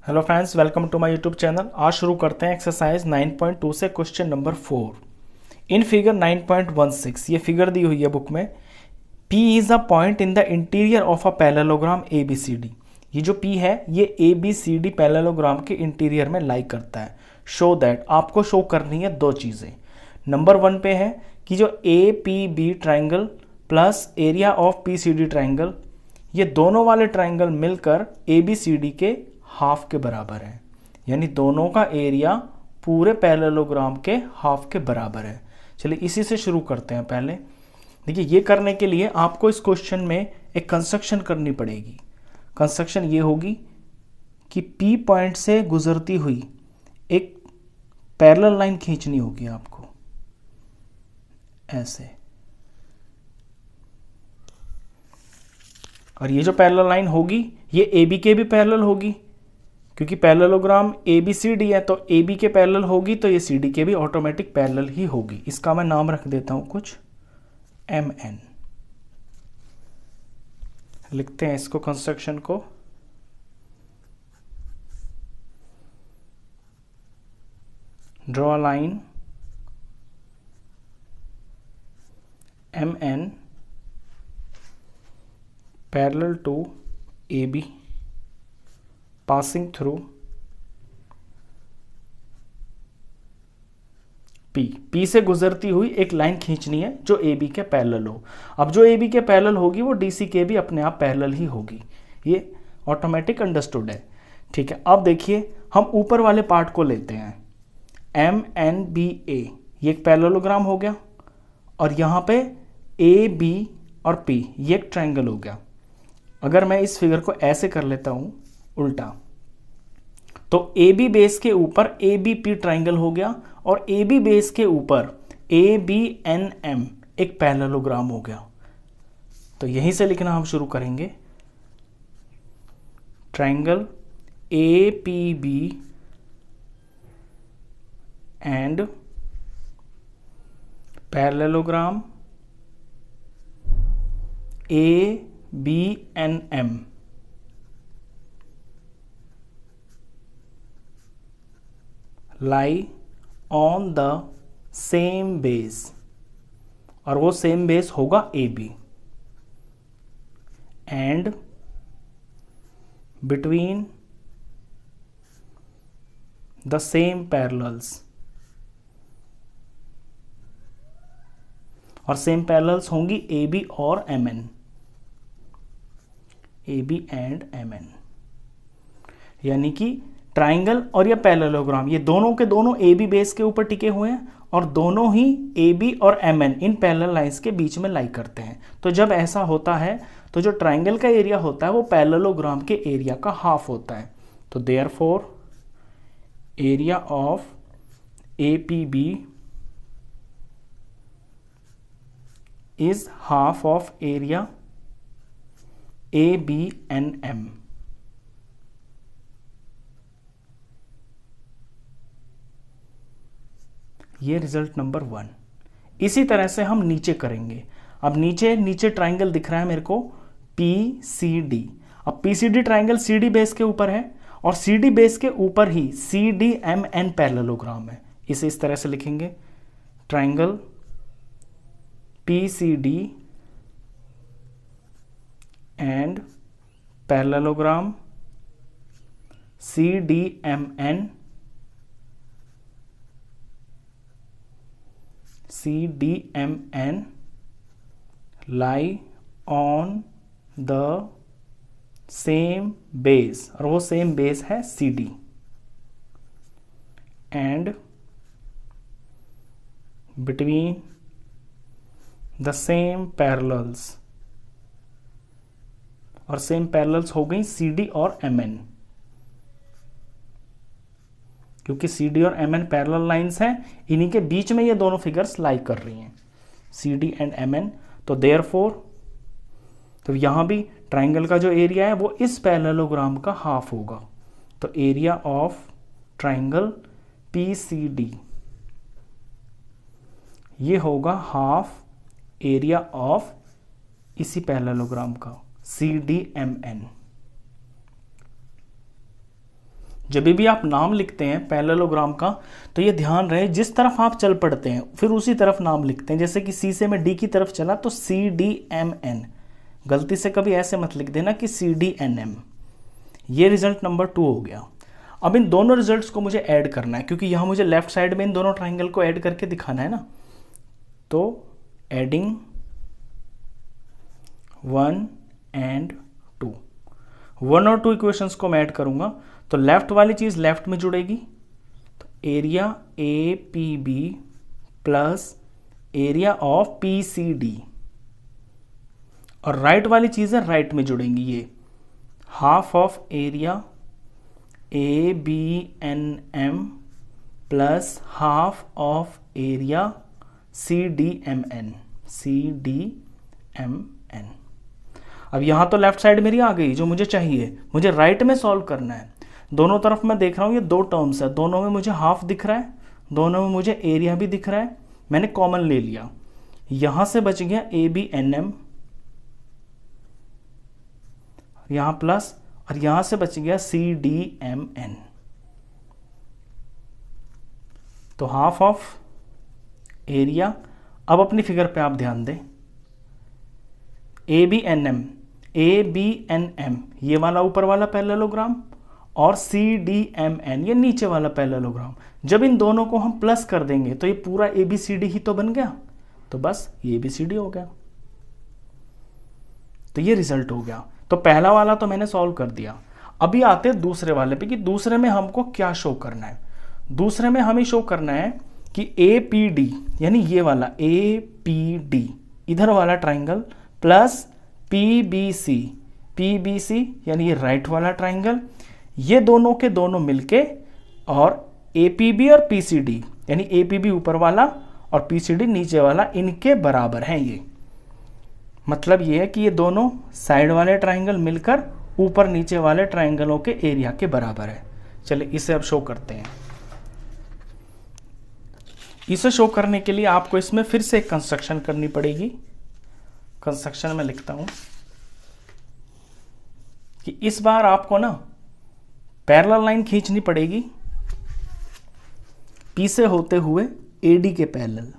Hello friends, welcome to my YouTube channel. आज शुरू करते हैं एक्सरसाइज 9.2 से क्वेश्चन नंबर 4। इन फिगर 9.16 ये फिगर दी हुई है बुक में। P is a point in the interior of a parallelogram ABCD। ये जो P है ये ABCD पैरेललोग्राम के इंटीरियर में लाई करता है। शो दैट, आपको शो करनी है दो चीज़ें। नंबर 1 पे है कि जो APB triangle plus area of PCD triangle, ये दोनों वाले ट्राइंगल मिलकर ABCD के हाफ के बराबर है। यानी दोनों का एरिया पूरे पैरेललोग्राम के हाफ के बराबर है। चलिए इसी से शुरू करते हैं। पहले देखिए, ये करने के लिए आपको इस क्वेश्चन में एक कंस्ट्रक्शन करनी पड़ेगी। कंस्ट्रक्शन ये होगी कि P पॉइंट से गुजरती हुई एक पैरेलल लाइन खींचनी होगी आपको, ऐसे। और ये जो पैरेलल लाइन होगी ये AB के भी पैरेलल होगी, क्योंकि पैरेललोग्राम ABCD है तो AB के पैरेलल होगी तो ये CD के भी ऑटोमेटिक पैरेलल ही होगी। इसका मैं नाम रख देता हूं कुछ MN। लिखते हैं इसको, कंस्ट्रक्शन को। Draw line MN parallel to AB passing through P से गुजरती हुई एक लाइन खींचनी है जो AB के पैरेलल हो। अब जो AB के पैरेलल होगी वो DC के भी अपने आप पैरेलल ही होगी। ये ऑटोमेटिक अंडरस्टूड है, ठीक है। अब देखिए, हम ऊपर वाले पार्ट को लेते हैं। MNBA ये एक पैरेललोग्राम हो गया, और यहाँ पे AB और P ये एक ट्राइंगल हो गया। अगर मैं इस फिगर को ऐसे कर लेता हूँ उल्टा, तो AB बेस के ऊपर ABP ट्राइंगल हो गया, और AB बेस के ऊपर ABNM एक पैरेललोग्राम हो गया। तो यहीं से लिखना हम शुरू करेंगे। Triangle APB and parallelogram ABNM lie on the same base, और वो सेम बेस होगा AB, and between the same parallels, और सेम पैरेलल्स होंगी AB और MN, AB एंड MN। यानी कि ट्राइंगल और या पैरेललोग्राम ये दोनों के दोनों AB बेस के ऊपर टिके हुए हैं, और दोनों ही AB और MN इन पैरेलल लाइंस के बीच में लाई करते हैं। तो जब ऐसा होता है तो जो ट्राइंगल का एरिया होता है वो पैरेललोग्राम के एरिया का हाफ होता है। तो therefore area of APB is half of area ABNM। ये रिजल्ट नंबर 1। इसी तरह से हम नीचे करेंगे। अब नीचे ट्राइंगल दिख रहा है मेरे को PCD। अब PCD ट्राइंगल CD बेस के ऊपर है, और CD बेस के ऊपर ही CDMN पैरेललोग्राम है। इसे इस तरह से लिखेंगे, triangle PCD and parallelogram CDMN lie on the same base, और वो सेम बेस है CD, and between the same parallels, और सेम पैरेलल्स हो गई CD और MN, क्योंकि CD और MN पैरेलल लाइंस हैं, इन्हीं के बीच में ये दोनों फिगर्स लाई कर रही हैं, CD एंड MN। तो देयरफॉर, तो यहां भी ट्राइंगल का जो एरिया है वो इस पैरेललोग्राम का हाफ होगा। तो एरिया ऑफ ट्राइंगल PCD ये होगा हाफ एरिया ऑफ इसी पैरेललोग्राम का CDMN। जब भी आप नाम लिखते हैं पैरेललोग्राम का तो ये ध्यान रहे जिस तरफ आप चल पड़ते हैं फिर उसी तरफ नाम लिखते हैं। जैसे कि सी से मैं डी की तरफ चला तो CDMN, गलती से कभी ऐसे मत लिख देना कि CDNM। ये रिजल्ट नंबर 2 हो गया। अब इन दोनों रिजल्ट्स को मुझे ऐड करना है क्योंकि यहाँ मुझे लेफ्ट साइड में इन दोनों ट्राइंगल को ऐड करके दिखाना है ना। तो एडिंग 1 and 2, 1 और 2 इक्वेशंस को मैं ऐड करूंगा तो लेफ्ट वाली चीज लेफ्ट में जुड़ेगी, तो area APB plus area of PCD, और राइट वाली चीजें राइट में जुड़ेंगी, ये half of area ABNM plus half of area CDMN। अब यहां तो लेफ्ट साइड मेरी आ गई जो मुझे चाहिए, मुझे राइट में सॉल्व करना है। दोनों तरफ मैं देख रहा हूं ये 2 टर्म्स है, दोनों में मुझे हाफ दिख रहा है, दोनों में मुझे एरिया भी दिख रहा है, मैंने कॉमन ले लिया। यहां से बच गया ABNM, यहां प्लस, और यहां से बच गया CDMN। तो हाफ ऑफ एरिया। अब अपनी फिगर पे आप ध्यान दें, ABNM ये वाला ऊपर वाला पैरेललोग्राम और CDMN ये नीचे वाला पैरेललोग्राम। जब इन दोनों को हम प्लस कर देंगे तो ये पूरा ABCD ही तो बन गया, तो बस ये ABCD हो गया। तो ये रिजल्ट हो गया। तो पहला वाला तो मैंने सॉल्व कर दिया। अभी आते हैं दूसरे वाले पे कि दूसरे में हमको क्या शो करना है। दूसरे में हमें शो करना है कि APD यानी ये वाला APD इधर वाला ट्राइंगल प्लस PBC यानी ये राइट वाला ट्राइंगल, ये दोनों के दोनों मिलके और APB और PCD यानी APB ऊपर वाला और PCD नीचे वाला इनके बराबर हैं। ये मतलब ये है कि ये दोनों साइड वाले ट्राइंगल मिलकर ऊपर नीचे वाले ट्राइंगलों के एरिया के बराबर है। चलिए इसे अब शो करते हैं। इसे शो करने के लिए आपको इसमें फिर से एक कंस्ट्रक्शन करनी पड़ेगी। कंस्ट्रक्शन में लिखता हूं कि इस बार आपको ना पैरेलल लाइन खींचनी पड़ेगी P से होते हुए AD के पैरेलल,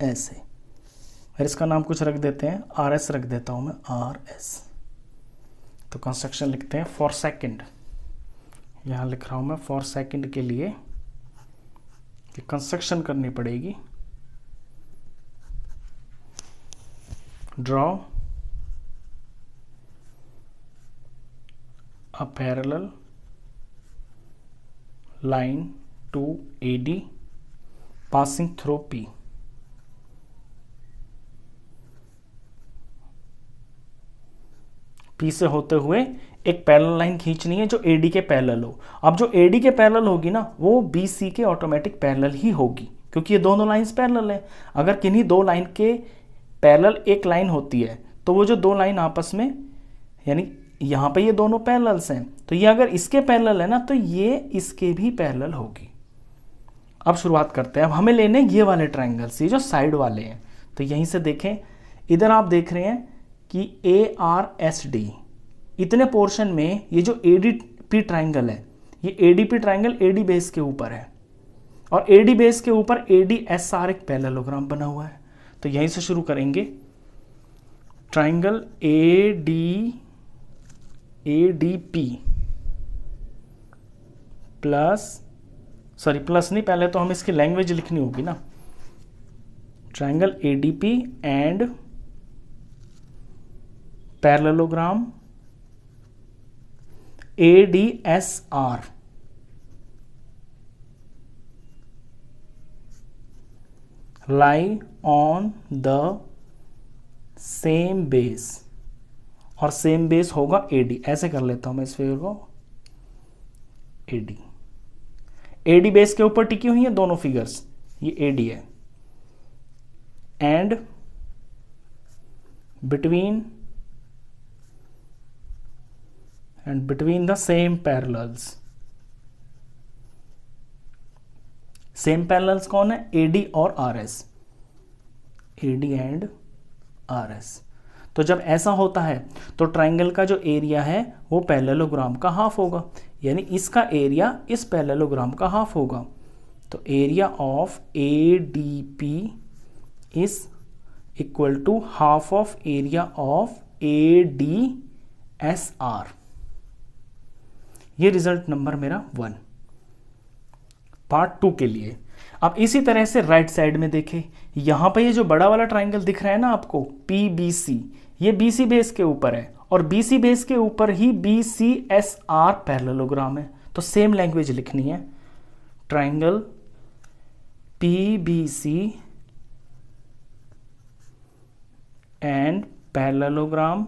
ऐसे। और इसका नाम कुछ रख देते हैं, RS रख देता हूं मैं, RS। तो कंस्ट्रक्शन लिखते हैं फॉर सेकंड, यहां लिख रहा हूं मैं फॉर सेकंड के लिए कि कंस्ट्रक्शन करनी पड़ेगी। Draw a parallel line to AD passing through P। P से होते हुए एक पैरेलल लाइन खींचनी है जो AD के पैरेलल हो। अब जो AD के पैरेलल होगी ना वो BC के ऑटोमेटिक पैरेलल ही होगी क्योंकि ये दोनों लाइंस पैरेलल है। अगर किन्हीं दो लाइन के पैरेलल एक लाइन होती है तो वो जो दो लाइन आपस में, यानी यहाँ पे ये दोनों पैरेलल्स हैं, तो ये अगर इसके पैरेलल है ना तो ये इसके भी पैरेलल होगी। अब शुरुआत करते हैं। अब हमें लेने ये वाले ट्राइंगल्स, ये जो साइड वाले हैं। तो यहीं से देखें, इधर आप देख रहे हैं कि ARSD इतने पोर्शन में ये जो ADP ट्राइंगल है, ये ADP ट्राइंगल AD बेस के ऊपर है और AD बेस के ऊपर ADSR एक पैरेललोग्राम बना हुआ है। तो यहीं से शुरू करेंगे। Triangle ADP plus, sorry plus नहीं, पहले तो हमें इसकी लैंग्वेज लिखनी होगी ना। Triangle ADP and parallelogram ADSR lie on the same base, और सेम बेस होगा AD। ऐसे कर लेता हूं मैं इस फिगर को, AD बेस के ऊपर टिकी हुई है दोनों फिगर्स, ये AD है। And between the same parallels. Same parallels कौन है? AD और RS, AD एंड RS। तो जब ऐसा होता है तो ट्राइंगल का जो एरिया है वो पैरेललोग्राम का हाफ होगा, यानी इसका एरिया इस पैरेललोग्राम का हाफ होगा। तो area of A D P is equal to half of area of A D S R. ये रिजल्ट नंबर मेरा 1 पार्ट 2 के लिए। अब इसी तरह से राइट साइड में देखें, यहां पे ये जो बड़ा वाला ट्राइंगल दिख रहा है ना आपको पी बी सी, ये बी सी बेस के ऊपर है और बी सी बेस के ऊपर ही B C S R parallelogram है। तो सेम लैंग्वेज लिखनी है, triangle P B C and parallelogram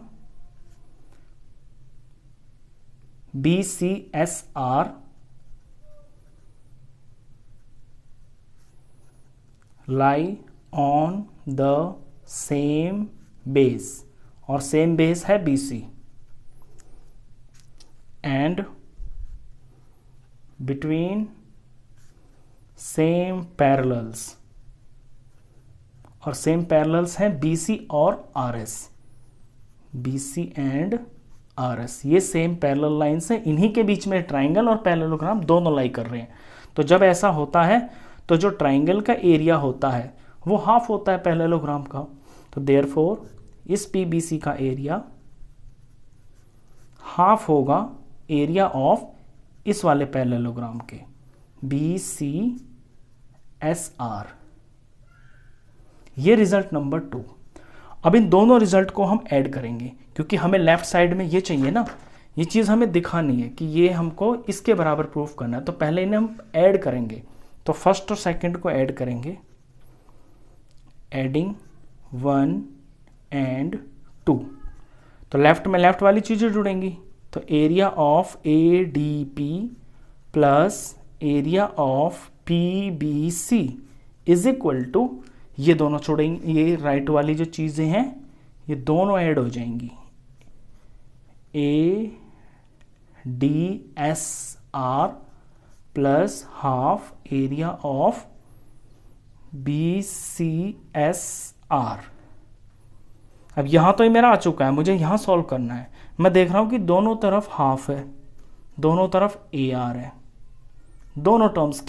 BCSR lie on the same base, और सेम बेस है BC, and between same parallels, और सेम पैरेलल्स हैं BC और RS, BC एंड RS, ये सेम पैरेलल लाइंस हैं, इन्हीं के बीच में ट्राइंगल और पैरेललोग्राम दोनों लाई कर रहे हैं। तो जब ऐसा होता है तो जो ट्राइंगल का एरिया होता है वो हाफ होता है पैरेललोग्राम का। तो देयरफॉर इस PBC का एरिया हाफ होगा एरिया ऑफ इस वाले पैरेललोग्राम के BCSR। ये रिजल्ट नंबर 2। अब इन दोनों रिजल्ट को हम ऐड करेंगे, क्योंकि हमें लेफ्ट साइड में ये चाहिए ना, ये चीज़ हमें दिखानी है कि ये हमको इसके बराबर प्रूफ करना है। तो पहले इन्हें हम ऐड करेंगे, तो फर्स्ट और सेकंड को ऐड करेंगे, एडिंग 1 एंड 2। तो लेफ्ट में लेफ्ट वाली चीज़ें जुड़ेंगी, तो area of ADP plus area of PBC is equal to, ये दोनों छोड़ेंगे, ये राइट वाली जो चीज़ें हैं ये दोनों ऐड हो जाएंगी, ADSR plus half area of BCSR। अब यहाँ तो ये मेरा आ चुका है, मुझे यहाँ सॉल्व करना है। मैं देख रहा हूँ कि दोनों तरफ हाफ है, दोनों तरफ AR है, दोनों टर्म्स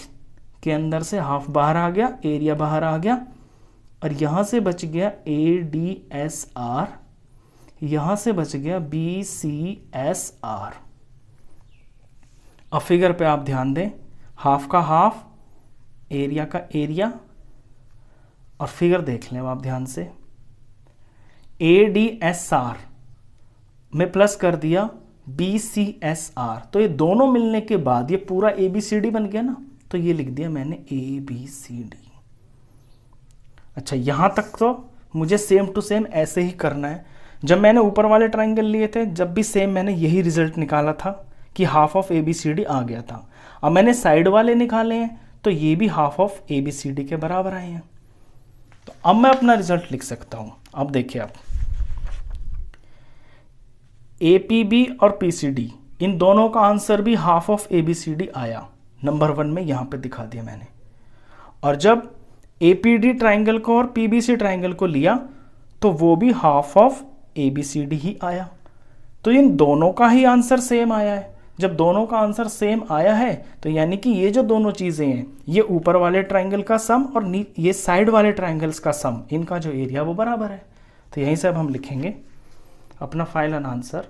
के अंदर से हाफ बाहर आ गया, एरिया बाहर आ गया, और यहाँ से बच गया ADSR, यहाँ से बच गया BCSR। अब फिगर पे आप ध्यान दें, हाफ का हाफ, एरिया का एरिया, और फिगर देख लें आप ध्यान से, ADSR में प्लस कर दिया BCSR, तो ये दोनों मिलने के बाद ये पूरा ABCD बन गया ना, तो ये लिख दिया मैंने ABCD। अच्छा, यहां तक तो मुझे सेम टू सेम ऐसे ही करना है। जब मैंने ऊपर वाले ट्राइंगल लिए थे, जब भी सेम मैंने यही रिजल्ट निकाला था कि हाफ ऑफ ABCD आ गया था। अब मैंने साइड वाले निकाले हैं, तो ये भी हाफ ऑफ ABCD के बराबर आए हैं। तो अब मैं अपना रिजल्ट लिख सकता हूं। अब देखिए आप, APB और PCD इन दोनों का आंसर भी हाफ ऑफ ABCD आया, नंबर 1 में यहां पे दिखा दिया मैंने। और जब APD ट्राइंगल को और PBC ट्राइंगल को लिया तो वो भी हाफ ऑफ ABCD ही आया। तो इन दोनों का ही आंसर सेम आया है। जब दोनों का आंसर सेम आया है तो यानी कि ये जो दोनों चीज़ें हैं, ये ऊपर वाले ट्राइंगल का सम और ये साइड वाले ट्राइंगल्स का सम, इनका जो एरिया वो बराबर है। तो यहीं से अब हम लिखेंगे अपना फाइनल आंसर,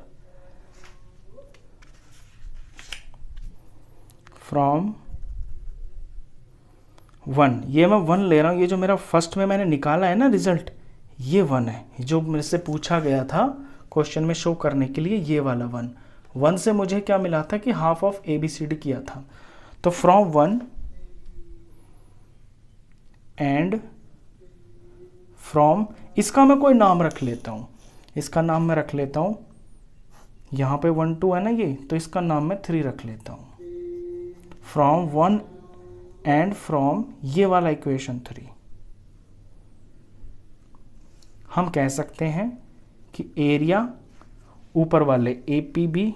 फ्रॉम 1, ये मैं 1 ले रहा हूँ। ये जो मेरा फर्स्ट में मैंने निकाला है ना रिजल्ट, ये 1 है, जो मेरे से पूछा गया था क्वेश्चन में शो करने के लिए, ये वाला 1 से मुझे क्या मिला था कि हाफ ऑफ ABCD किया था। तो फ्रॉम 1 एंड फ्रॉम, इसका मैं कोई नाम रख लेता हूँ, इसका नाम मैं रख लेता हूँ, यहाँ पे 1 2 है ना ये, तो इसका नाम मैं 3 रख लेता हूँ। फ्रॉम 1 एंड फ्रॉम ये वाला इक्वेशन 3, हम कह सकते हैं कि एरिया ऊपर वाले APB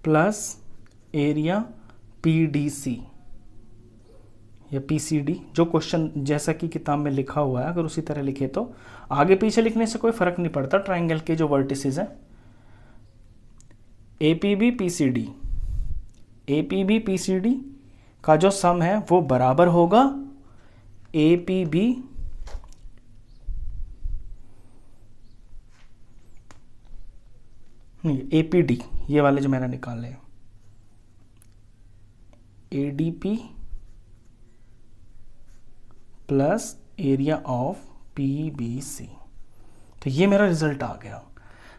प्लस एरिया PDC, या PCD, जो क्वेश्चन जैसा कि किताब में लिखा हुआ है अगर उसी तरह लिखे तो आगे पीछे लिखने से कोई फर्क नहीं पड़ता। ट्राइंगल के जो वर्टिसेस हैं APB PCD का जो सम है वो बराबर होगा APB नहीं APD, ये वाले जो मैंने निकाले हैं ADP plus area of PBC। तो ये मेरा रिजल्ट आ गया।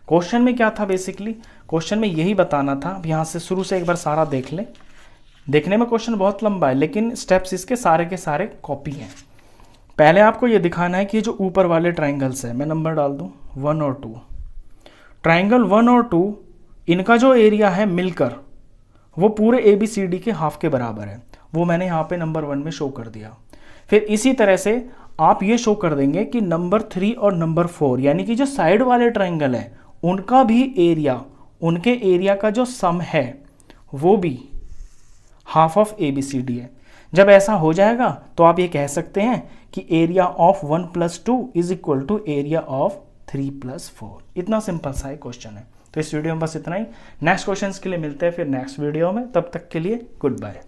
क्वेश्चन में क्या था बेसिकली, क्वेश्चन में यही बताना था। अब यहाँ से शुरू से एक बार सारा देख लें। देखने में क्वेश्चन बहुत लंबा है लेकिन स्टेप्स इसके सारे के सारे कॉपी हैं। पहले आपको ये दिखाना है कि जो ऊपर वाले ट्राइंगल्स है, मैं नंबर डाल दूँ 1 और 2, ट्राइंगल 1 और 2 इनका जो एरिया है मिलकर वो पूरे ABCD के हाफ के बराबर है। वो मैंने यहाँ पे नंबर 1 में शो कर दिया। फिर इसी तरह से आप ये शो कर देंगे कि नंबर 3 और नंबर 4 यानी कि जो साइड वाले ट्राइंगल है उनका भी एरिया, उनके एरिया का जो सम है वो भी हाफ ऑफ ABCD है। जब ऐसा हो जाएगा तो आप ये कह सकते हैं कि area of 1 + 2 is equal to area of 3 + 4। इतना सिंपल सा ही क्वेश्चन है। तो इस वीडियो में बस इतना ही। नेक्स्ट क्वेश्चन के लिए मिलते हैं फिर नेक्स्ट वीडियो में। तब तक के लिए गुड बाय।